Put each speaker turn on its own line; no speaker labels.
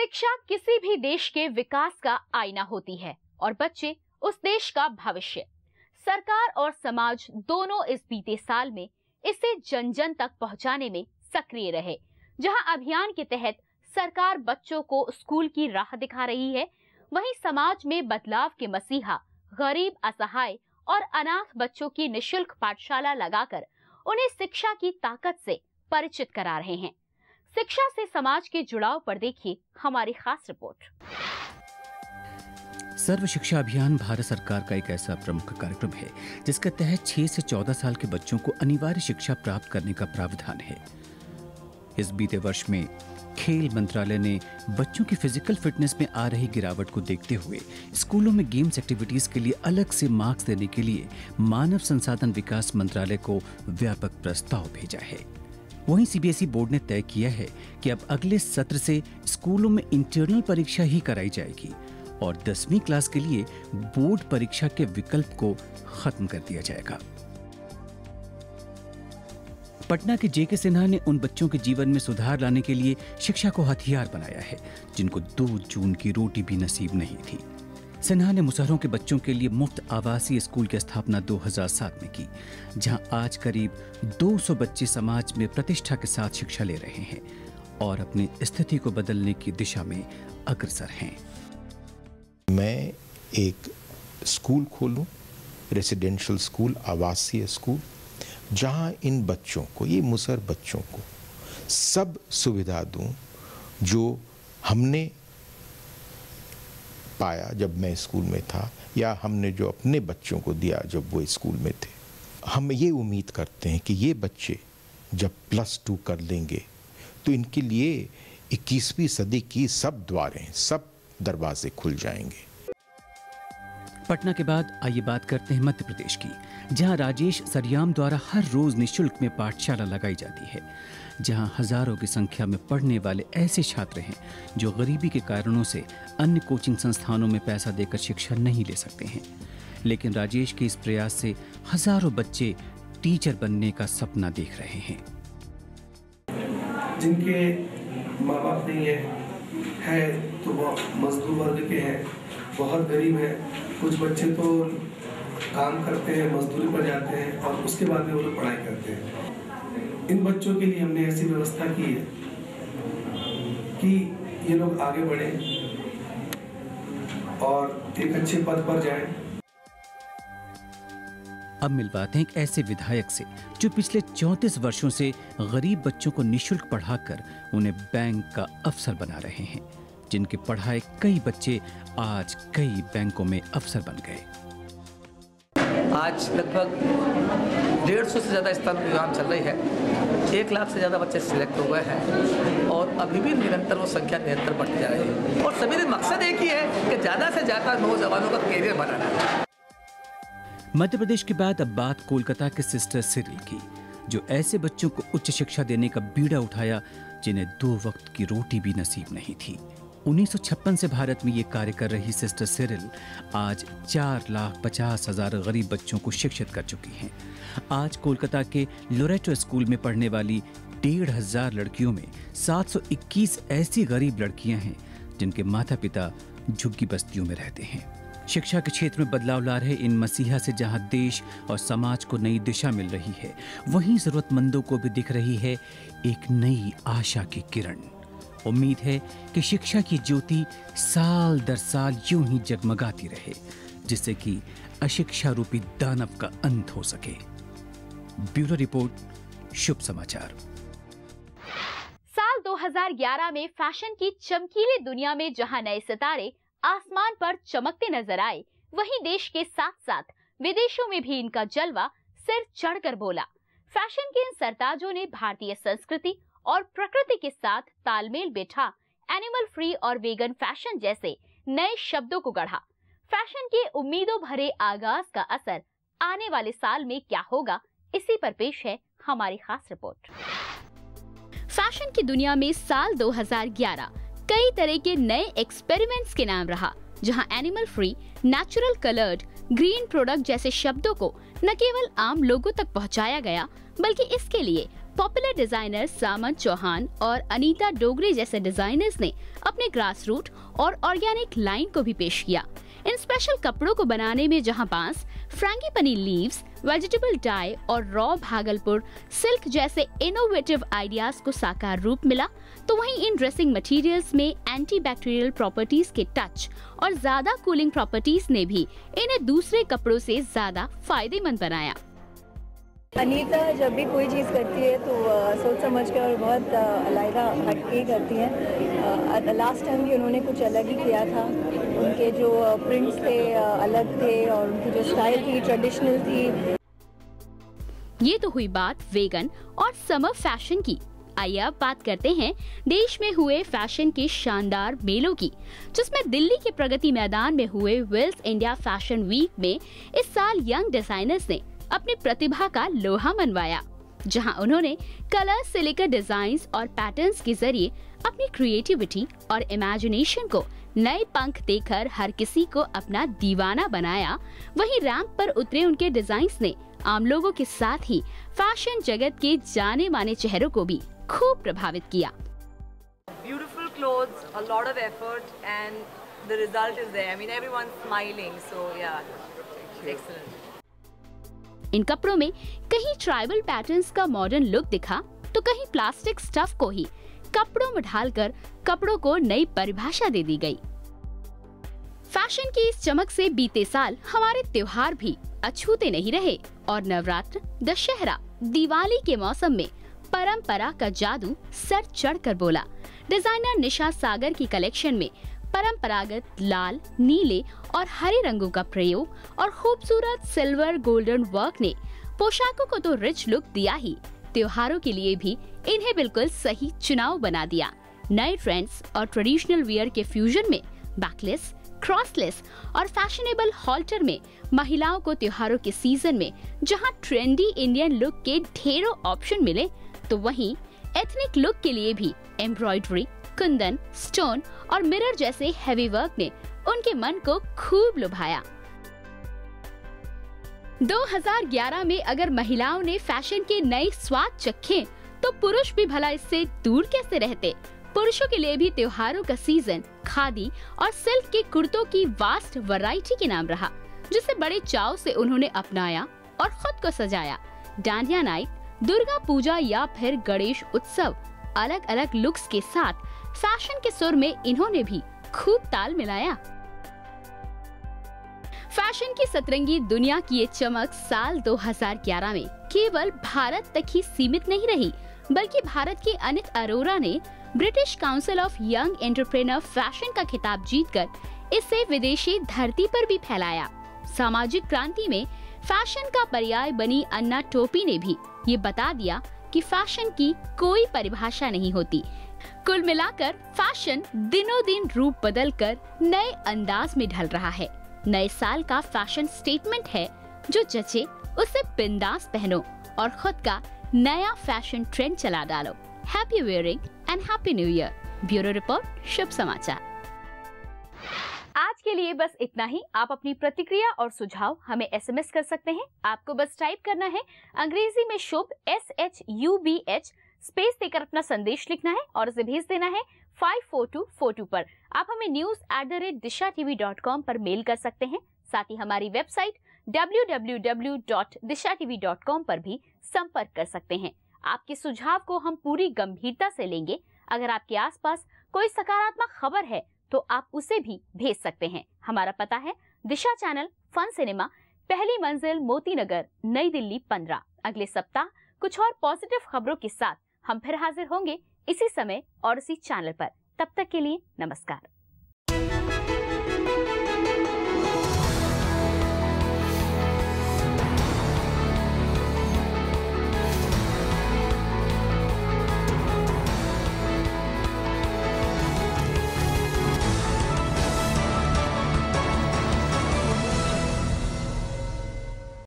शिक्षा किसी भी देश के विकास का आईना होती है और बच्चे उस देश का भविष्य। सरकार और समाज दोनों इस बीते साल में इसे जन जन तक पहुंचाने में सक्रिय रहे। जहां अभियान के तहत सरकार बच्चों को स्कूल की राह दिखा रही है, वहीं समाज में बदलाव के मसीहा गरीब, असहाय और अनाथ बच्चों की निशुल्क पाठशाला लगाकर उन्हें शिक्षा की ताकत से परिचित करा रहे हैं। शिक्षा से समाज के जुड़ाव पर देखिए हमारी खास रिपोर्ट।
सर्व शिक्षा अभियान भारत सरकार का एक ऐसा प्रमुख कार्यक्रम है जिसके तहत 6 से 14 साल के बच्चों को अनिवार्य शिक्षा प्राप्त करने का प्रावधान है। इस बीते वर्ष में खेल मंत्रालय ने बच्चों की फिजिकल फिटनेस में आ रही गिरावट को देखते हुए स्कूलों में गेम्स एक्टिविटीज के लिए अलग से मार्क्स देने के लिए मानव संसाधन विकास मंत्रालय को व्यापक प्रस्ताव भेजा है। वहीं सीबीएसई बोर्ड ने तय किया है कि अब अगले सत्र से स्कूलों में इंटरनल परीक्षा ही कराई जाएगी और 10वीं क्लास के लिए बोर्ड परीक्षा के विकल्प को खत्म कर दिया जाएगा। पटना के जेके सिन्हा ने उन बच्चों के जीवन में सुधार लाने के लिए शिक्षा को हथियार बनाया है जिनको 2 जून की रोटी भी नसीब नहीं थी। सिन्हा ने मुसहरों के बच्चों के लिए मुफ्त आवासीय स्कूल की स्थापना 2007 में की, जहां आज करीब 200 बच्चे समाज में प्रतिष्ठा के साथ शिक्षा ले रहे हैं और अपनी स्थिति को बदलने की दिशा में अग्रसर हैं।
मैं एक स्कूल खोलूं, रेसिडेंशियल स्कूल, आवासीय स्कूल, जहां इन बच्चों को, ये मुसहर बच्चों को सब सुविधा दूं जो हमने पाया जब मैं स्कूल में था या हमने जो अपने बच्चों को दिया जब वो स्कूल में थे। हम ये उम्मीद करते हैं कि ये बच्चे जब +2 कर लेंगे तो इनके लिए 21वीं सदी की सब द्वारें, सब दरवाजे खुल जाएंगे।
पटना के बाद आइए बात करते हैं मध्य प्रदेश की, जहां राजेश सरियाम द्वारा हर रोज निःशुल्क में पाठशाला लगाई जाती है, जहां हजारों की संख्या में पढ़ने वाले ऐसे छात्र हैं जो गरीबी के कारणों से अन्य कोचिंग संस्थानों में पैसा देकर शिक्षा नहीं ले सकते हैं। लेकिन राजेश के इस प्रयास से हजारों बच्चे टीचर बनने का सपना देख रहे हैं।
जिनके माँ बाप नहीं है तो वो मजदूर वर्ग के हैं, बहुत गरीब है। कुछ बच्चे तो काम करते हैं, मजदूरी पर जाते हैं और उसके बाद में वो लोग पढ़ाई करते हैं। इन बच्चों के लिए हमने ऐसी व्यवस्था की है कि ये लोग आगे बढ़ें और एक अच्छे पद पर जाएं।
अब मिलवाते हैं एक ऐसे विधायक से जो पिछले 34 वर्षों से गरीब बच्चों को निःशुल्क पढ़ाकर उन्हें बैंक का अफसर बना रहे हैं, जिनके पढ़ाए कई बच्चे आज कई बैंकों में अफसर बन गए।
आज लगभग 150 से ज़्यादा स्थान अभियान चल रही है। 1 लाख से ज़्यादा बच्चे सिलेक्ट हो गए हैं और अभी भी निरंतर वो संख्या निरंतर बढ़ती जा रही है और सभी मकसद एक ही है कि ज़्यादा से ज़्यादा नौजवानों का करियर बनाना है।
मध्य प्रदेश के बाद अब बात कोलकाता के सिस्टर सिरिल की, जो ऐसे बच्चों को उच्च शिक्षा देने का बीड़ा उठाया जिन्हें 2 वक्त की रोटी भी नसीब नहीं थी। 1956 से भारत में ये कार्य कर रही सिस्टर सिरिल आज 4,50,000 गरीब बच्चों को शिक्षित कर चुकी हैं। आज कोलकाता के लोरेटो स्कूल में पढ़ने वाली 1,500 लड़कियों में 721 ऐसी गरीब लड़कियां हैं जिनके माता पिता झुग्गी बस्तियों में रहते हैं। शिक्षा के क्षेत्र में बदलाव ला रहे इन मसीहा से जहां देश और समाज को नई दिशा मिल रही है, वहीं जरूरतमंदों को भी दिख रही है एक नई आशा की किरण। उम्मीद है कि शिक्षा की ज्योति साल दर साल यूं ही जगमगाती रहे, जिससे कि अशिक्षा रूपी दानव का अंत हो सके। ब्यूरो रिपोर्ट, शुभ समाचार।
साल 2011 में फैशन की चमकीली दुनिया में जहां नए सितारे आसमान पर चमकते नजर आए, वहीं देश के साथ साथ विदेशों में भी इनका जलवा सिर चढ़कर बोला। फैशन के इन सरताजों ने भारतीय संस्कृति और प्रकृति के साथ तालमेल बैठा एनिमल फ्री और वेगन फैशन जैसे नए शब्दों को गढ़ा। फैशन के उम्मीदों भरे आगाज का असर आने वाले साल में क्या होगा, इसी पर पेश है हमारी खास रिपोर्ट। फैशन की दुनिया में साल 2011 कई तरह के नए एक्सपेरिमेंट्स के नाम रहा, जहां animal free, natural coloured, green product जैसे शब्दों को न केवल आम लोगों तक पहुंचाया गया, बल्कि इसके लिए पॉपुलर डिजाइनर सामंत चौहान और अनीता डोगरे जैसे डिजाइनर्स ने अपने ग्रास रूट और ऑर्गेनिक लाइन को भी पेश किया। इन स्पेशल कपड़ों को बनाने में जहां बांस, फ्रैंगीपनी लीव्स, वेजिटेबल डाई और रॉ भागलपुर सिल्क जैसे इनोवेटिव आइडियाज को साकार रूप मिला, तो वहीं इन ड्रेसिंग मटेरियल्स में एंटी बैक्टीरियल प्रॉपर्टीज के टच और ज्यादा कूलिंग प्रॉपर्टीज ने भी इन्हें दूसरे कपड़ों से ज्यादा फायदेमंद बनाया।
अनीता जब भी कोई चीज़ करती है तो सोच समझ कर और बहुत अलग हटके करती है। लास्ट टाइम भी उन्होंने कुछ अलग ही किया था। उनके जो प्रिंट्स थे अलग थे और उनकी जो स्टाइल थी ट्रेडिशनल थी।
ये तो हुई बात वेगन और समर फैशन की। आइए अब बात करते हैं देश में हुए फैशन के शानदार मेलों की, जिसमें दिल्ली के प्रगति मैदान में हुए विल्स इंडिया फैशन वीक में इस साल यंग डिजाइनर्स ने अपनी प्रतिभा का लोहा मनवाया, जहां उन्होंने कलर से लेकर डिजाइन्स और पैटर्न्स के जरिए अपनी क्रिएटिविटी और इमेजिनेशन को नए पंख देकर हर किसी को अपना दीवाना बनाया। वहीं रैंप पर उतरे उनके डिजाइन्स ने आम लोगों के साथ ही फैशन जगत के जाने माने चेहरों को भी खूब प्रभावित किया।
Beautiful clothes, a lot of effort, and the result is there. I mean, everyone's smiling, so yeah, excellent.
इन कपड़ों में कहीं ट्राइबल पैटर्न्स का मॉडर्न लुक दिखा, तो कहीं प्लास्टिक स्टफ को ही कपड़ों में ढालकर कपड़ों को नई परिभाषा दे दी गई। फैशन की इस चमक से बीते साल हमारे त्योहार भी अछूते नहीं रहे और नवरात्र, दशहरा, दिवाली के मौसम में परंपरा का जादू सर चढ़कर बोला। डिजाइनर निशा सागर की कलेक्शन में परंपरागत लाल, नीले और हरे रंगों का प्रयोग और खूबसूरत सिल्वर गोल्डन वर्क ने पोशाकों को तो रिच लुक दिया ही, त्योहारों के लिए भी इन्हें बिल्कुल सही चुनाव बना दिया। नए ट्रेंड्स और ट्रेडिशनल वियर के फ्यूजन में बैकलेस, क्रॉसलेस और फैशनेबल हॉल्टर में महिलाओं को त्योहारों के सीजन में जहां ट्रेंडी इंडियन लुक के ढेरों ऑप्शन मिले, तो वहीं एथनिक लुक के लिए भी एम्ब्रॉयडरी, कुंदन, स्टोन और मिरर जैसे हेवी वर्क ने उनके मन को खूब लुभाया। 2011 में अगर महिलाओं ने फैशन के नए स्वाद चखे, तो पुरुष भी भला इससे दूर कैसे रहते। पुरुषों के लिए भी त्योहारों का सीजन खादी और सिल्क के कुर्तों की वास्ट वैरायटी के नाम रहा, जिसे बड़े चाव से उन्होंने अपनाया और खुद को सजाया। डांडिया नाइट, दुर्गा पूजा या फिर गणेश उत्सव, अलग अलग लुक्स के साथ फैशन के सुर में इन्होंने भी खूब ताल मिलाया। फैशन की सतरंगी दुनिया की ये चमक साल 2011 में केवल भारत तक ही सीमित नहीं रही, बल्कि भारत की अनित अरोरा ने British council of young entrepreneur fashion का खिताब जीतकर इसे विदेशी धरती पर भी फैलाया। सामाजिक क्रांति में फैशन का पर्याय बनी अन्ना टोपी ने भी ये बता दिया कि फैशन की कोई परिभाषा नहीं होती। कुल मिलाकर फैशन दिनों दिन रूप बदलकर नए अंदाज में ढल रहा है। नए साल का फैशन स्टेटमेंट है, जो जचे उसे बिंदास पहनो और खुद का नया फैशन ट्रेंड चला डालो। Happy wearing and happy new year. Bureau report, शुभ समाचार। आज के लिए बस इतना ही। आप अपनी प्रतिक्रिया और सुझाव हमें SMS कर सकते हैं। आपको बस टाइप करना है अंग्रेजी में शुभ SHUBH स्पेस देकर अपना संदेश लिखना है और उसे भेज देना है 54242 पर। आप हमें news@dishatv.com पर मेल कर सकते हैं। साथ ही हमारी वेबसाइट www.dishatv.com पर भी संपर्क कर सकते हैं। आपके सुझाव को हम पूरी गंभीरता से लेंगे। अगर आपके आसपास कोई सकारात्मक खबर है तो आप उसे भी भेज सकते हैं। हमारा पता है दिशा चैनल, फन सिनेमा, पहली मंजिल, मोती नगर, नई दिल्ली 15। अगले सप्ताह कुछ और पॉजिटिव खबरों के साथ हम फिर हाजिर होंगे इसी समय और इसी चैनल पर। तब तक के लिए नमस्कार।